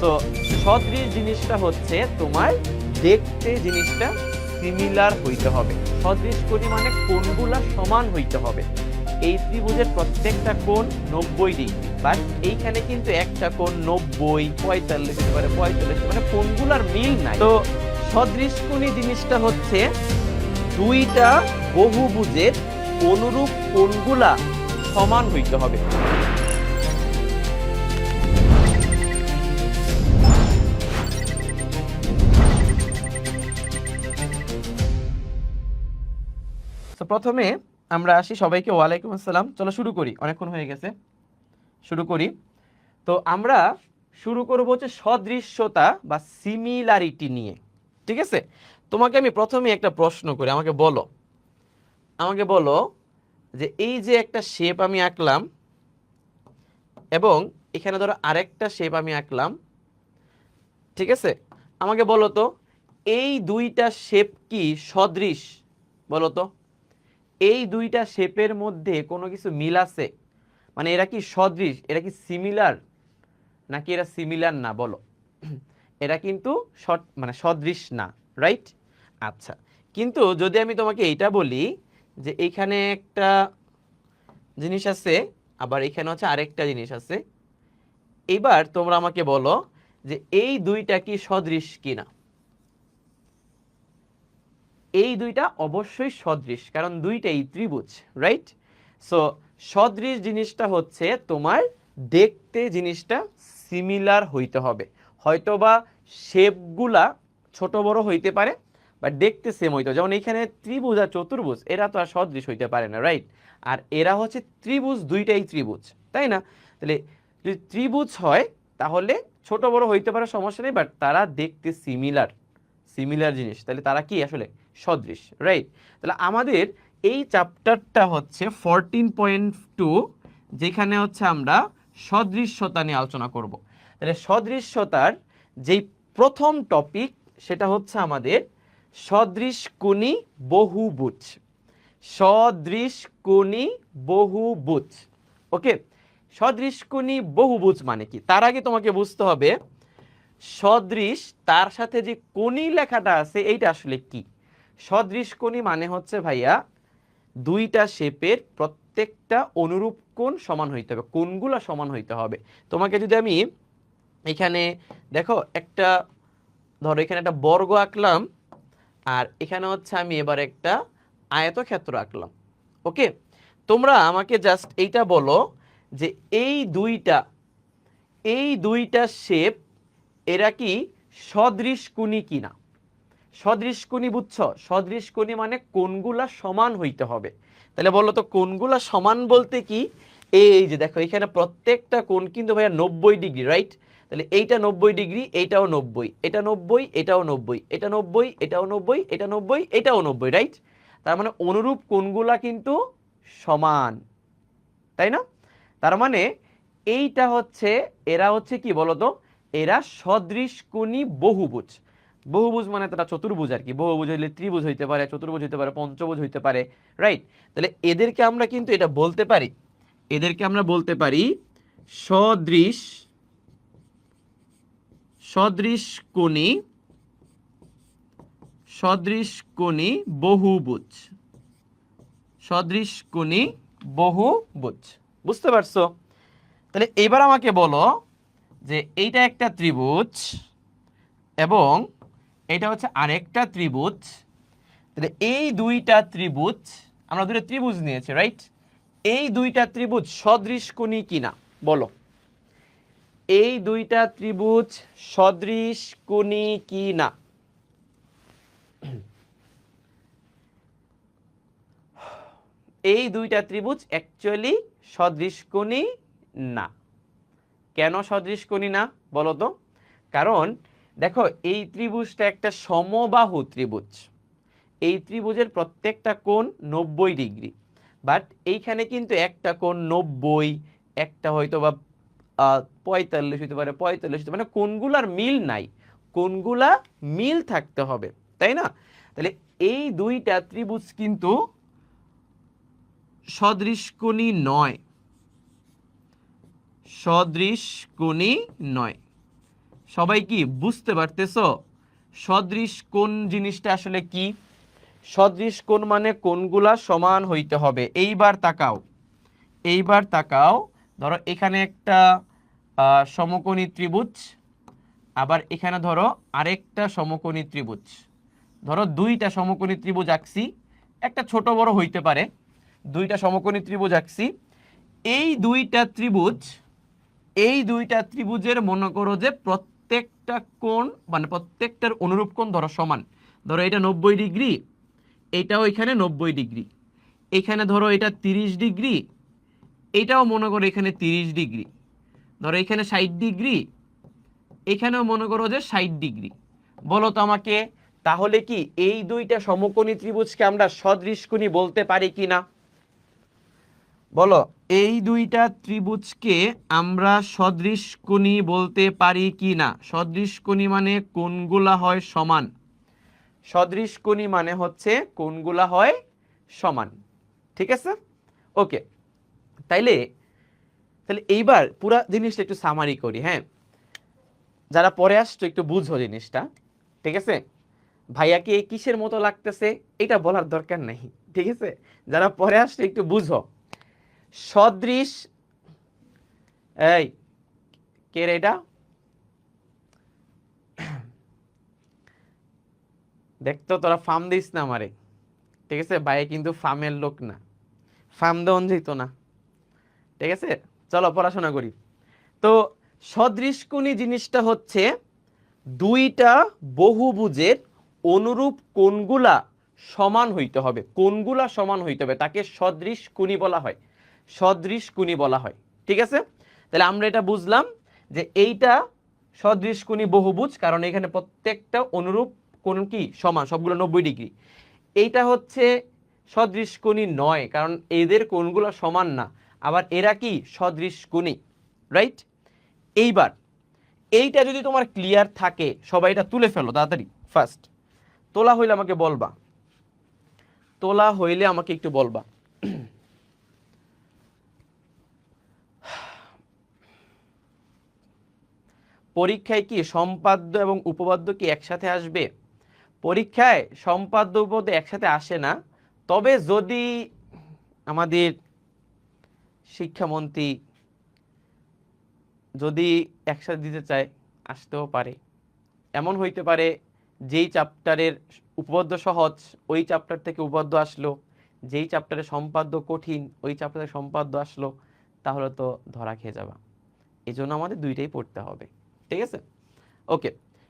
তো সদৃশ জিনিসটা হচ্ছে তোমার দেখতে জিনিসটা সিমিলার হইতে হবে। সদৃশ কোণী মানে কোণগুলা সমান হইতে হবে। এই ত্রিভুজের প্রত্যেকটা কোণ 90 ডিগ্রি, বাট এইখানে কিন্তু একটা কোণ 90, 45 হতে পারে, 45, মানে কোণগুলার মিল নাই। তো সদৃশ কোণী জিনিসটা হচ্ছে দুইটা বহুভুজের অনুরূপ কোণগুলা সমান হইতে হবে। তো প্রথমে আমরা আসি, সবাইকে ওয়ালাইকুম আসসালাম। চলো শুরু করি, অনেকক্ষণ হয়ে গেছে, শুরু করি। তো আমরা শুরু করবো হচ্ছে সদৃশ্যতা বা সিমিলারিটি নিয়ে, ঠিক আছে? তোমাকে আমি প্রথমে একটা প্রশ্ন করি, আমাকে বলো যে এই যে একটা শেপ আমি আঁকলাম এবং এখানে ধরো আরেকটা শেপ আমি আঁকলাম, ঠিক আছে? আমাকে বলো তো এই দুইটা শেপ কি সদৃশ? বলো তো এই দুইটা শেপের মধ্যে কোনো কিছু মিল আছে? মানে এরা কি সদৃশ, এরা কি সিমিলার, নাকি এরা সিমিলার না? বলো। এরা কিন্তু মানে সদৃশ না, রাইট? আচ্ছা, কিন্তু যদি আমি তোমাকে এইটা বলি যে এইখানে একটা জিনিস আছে, আবার এখানে হচ্ছে আরেকটা জিনিস আছে, এবার তোমরা আমাকে বলো যে এই দুইটা কি সদৃশ কিনা? এই দুইটা অবশ্যই সদৃশ, কারণ দুইটাই ত্রিভুজ, রাইট? সো সদৃশ জিনিসটা হচ্ছে তোমার দেখতে জিনিসটা সিমিলার হইতে হবে। হয়তোবা শেপগুলা ছোট বড় হইতে পারে, বাট দেখতে সেম হইতে হবে। যেমন এখানে ত্রিভুজ আর চতুর্ভুজ, এরা তো আর সদৃশ হইতে পারে না, রাইট? আর এরা হচ্ছে ত্রিভুজ, দুইটাই ত্রিভুজ, তাই না? তাহলে যদি ত্রিভুজ হয় তাহলে ছোট বড় হইতে পারে, সমস্যা নেই, বাট তারা দেখতে সিমিলার জিনিস, তাহলে তারা কি আসলে সদৃশ, রাইট? তাহলে আমাদের এই চ্যাপ্টারটা হচ্ছে 14.2, যেখানে হচ্ছে আমরা সদৃশ্যতা নিয়ে আলোচনা করব। তাহলে সদৃশ্যতার যেই প্রথম টপিক, সেটা হচ্ছে আমাদের সদৃশ কোণী বহুভুজ। সদৃশ কোণী বহুভুজ, ওকে? সদৃশ কোণী বহুভুজ মানে কি, তার আগে তোমাকে বুঝতে হবে সদৃশ তার সাথে যে কোণী লেখাটা আছে এইটা আসলে কি। সদৃশ কোণী মানে হচ্ছে ভাইয়া দুইটা শেপের প্রত্যেকটা অনুরূপ কোণ সমান হইতে হবে, কোণগুলো সমান হইতে হবে। তোমাকে যদি আমি এখানে দেখো একটা, ধরো এখানে একটা বর্গ আঁকলাম, আর এখানে হচ্ছে আমি এবার একটা আয়তক্ষেত্র আঁকলাম, ওকে? তোমরা আমাকে জাস্ট এইটা বলো যে এই দুইটা শেপ এরা কি সদৃশ কোণী কিনা? সদৃশ কোণী বুঝছো? সদৃশ কোণী মানে কোণগুলা সমান হইতে হবে। তাহলে বলো তো কোণগুলা সমান বলতে কি? এই যে দেখো এখানে প্রত্যেকটা কোণ কিন্তু ভাইয়া 90 ডিগ্রি, রাইট? তাহলে এইটা 90 ডিগ্রি, এইটাও 90, এটা 90, এটাও 90, এটা 90, এটাও 90, এটা 90, এটাও 90, রাইট? তার মানে অনুরূপ কোণগুলা কিন্তু সমান, তাই না? তার মানে এইটা হচ্ছে, এরা হচ্ছে কি বলতো, এরা সদৃশ কোণী বহুভুজ। বহুভুজ মানে তারা চতুর্ভুজ আর কি। বহুভুজ হইলে ত্রিভুজ হইতে পারে, চতুর্ভুজ হইতে পারে, পঞ্চভুজ হইতে পারে, রাইট? তাহলে এদেরকে আমরা কিন্তু এটা বলতে পারি, এদেরকে আমরা বলতে পারি সদৃশ সদৃশ কোণী সদৃশ কোণী বহুভুজ। সদৃশ কোণী বহুভুজ, বুঝতে পারছো? তাহলে এবার আমাকে বলো যে এইটা একটা ত্রিভুজ এবং এটা হচ্ছে আরেকটা ত্রিভুজ। তাহলে এই দুইটা ত্রিভুজ, আমরা দুটো ত্রিভুজ নিয়েছি, রাইট? এই দুইটা ত্রিভুজ সদৃশ কোণী কিনা বলো? এই দুইটা ত্রিভুজ সদৃশ কোণী কিনা? এই দুইটা ত্রিভুজ অ্যাকচুয়ালি সদৃশ কোণী না। কেন সদৃশ কোণী না বলো তো? কারণ দেখো এই ত্রিভুজটা একটা সমবাহু ত্রিভুজ। এই ত্রিভুজের প্রত্যেকটা কোণ 90 ডিগ্রি, বাট এইখানে কিন্তু একটা কোণ 90, একটা হয়তো বা 45 হতে পারে, 45 হতে, মানে কোণগুলার মিল নাই। কোণগুলা মিল থাকতে হবে, তাই না? তাহলে এই দুইটা ত্রিভুজ কিন্তু সদৃশ কোণী নয়, সদৃশ কোণী নয়। সবাই কি বুঝতে পারতেছো সদৃশ কোণ জিনিসটা আসলে কি? সদৃশ কোণ মানে কোণগুলা সমান হইতে হবে। এইবার তাকাও, ধরো এখানে একটা সমকোণী ত্রিভুজ, আবার এখানে ধরো আরেকটা সমকোণী ত্রিভুজ। ধরো দুইটা সমকোণী ত্রিভুজ আঁকছি, একটা ছোট বড় হইতে পারে, দুইটা সমকোণী ত্রিভুজ আঁকছি। এই দুইটা ত্রিভুজের মনে করো যে প্রত্যেকটা কোণ মানে প্রত্যেকটার অনুরূপ কোণ ধরো সমান। ধরো এটা 90 ডিগ্রি, এটাও এখানে 90 ডিগ্রি, এখানে ধরো এটা 30 ডিগ্রি, এটাও মনে করো এখানে 30 ডিগ্রি, ধরো এখানে 60 ডিগ্রি, এখানেও মনে করো যে 60 ডিগ্রি। বলো তো আমাকে, তাহলে কি এই দুইটা সমকোণী ত্রিভুজকে আমরা সদৃশকোণী বলতে পারি কি না? বলো, এই দুইটা ত্রিভুজকে আমরা সদৃশকোণী বলতে পারি কি না? সদৃশকোণী মানে কোণগুলা হয় সমান। সদৃশকোণী মানে হচ্ছে কোণগুলা হয় সমান। ঠিক আছে, ওকে। তাহলে এইবার পুরা জিনিসটা একটু সামারি করি। হ্যাঁ, যারা পরে আসছো একটু বুঝো জিনিসটা, ঠিক আছে? ভাইয়াকে কিসের মতো লাগতেছে এটা বলার দরকার নাই, ঠিক আছে? যারা পরে আসছো একটু বুঝো। সদৃশ, এই কে রে এটা? দেখতো তোরা ফার্ম দিস না আমারে, ঠিক আছে? ভাইয়া কিন্তু ফার্মের লোক না, ফার্ম দেওয়ান যেত না, ঠিক আছে? চলো পড়াশোনা করি। তো সদৃশকোণী জিনিসটা হচ্ছে দুইটা বহুভুজের অনুরূপ কোণগুলা সমান হইতে হবে, কোণগুলা সমান হইতে হবে, তাকে সদৃশকোণী বলা হয়, সদৃশকোণী বলা হয়। ঠিক আছে, তাহলে আমরা এটা বুঝলাম যে এইটা সদৃশকোণী বহুভুজ, কারণ এখানে প্রত্যেকটা অনুরূপ কোণ কি সমান, সবগুলো 90 ডিগ্রি। এইটা হচ্ছে সদৃশকোণী নয়, কারণ এদের কোণগুলো সমান না, আবার এরা কি সদৃশকোণী, রাইট? এইবার এইটা যদি তোমার ক্লিয়ার থাকে, সবাই এটা তুলে ফেলো তাড়াতাড়ি। ফার্স্ট তোলা হইলে আমাকে বলবা, তোলা হইলে আমাকে একটু বলবা। পরীক্ষায় কি সম্পাদ্য এবং উপপাদ্য কি একসাথে আসবে? পরীক্ষায় সম্পাদ্য উপপাদ্য একসাথে আসে না, তবে যদি আমাদের শিক্ষামন্ত্রী যদি একসাথে দিতে চায় আসতেও পারে। এমন হইতে পারে যেই চ্যাপ্টারের উপপাদ্য সহজ ওই চ্যাপ্টার থেকে উপপাদ্য আসলো, যেই চ্যাপ্টারে সম্পাদ্য কঠিন ওই চ্যাপ্টারে সম্পাদ্য আসলো, তাহলে তো ধরা খেয়ে যাবা। এই জন্য আমাদের দুইটাই পড়তে হবে। ঠিক আছে, ওকে।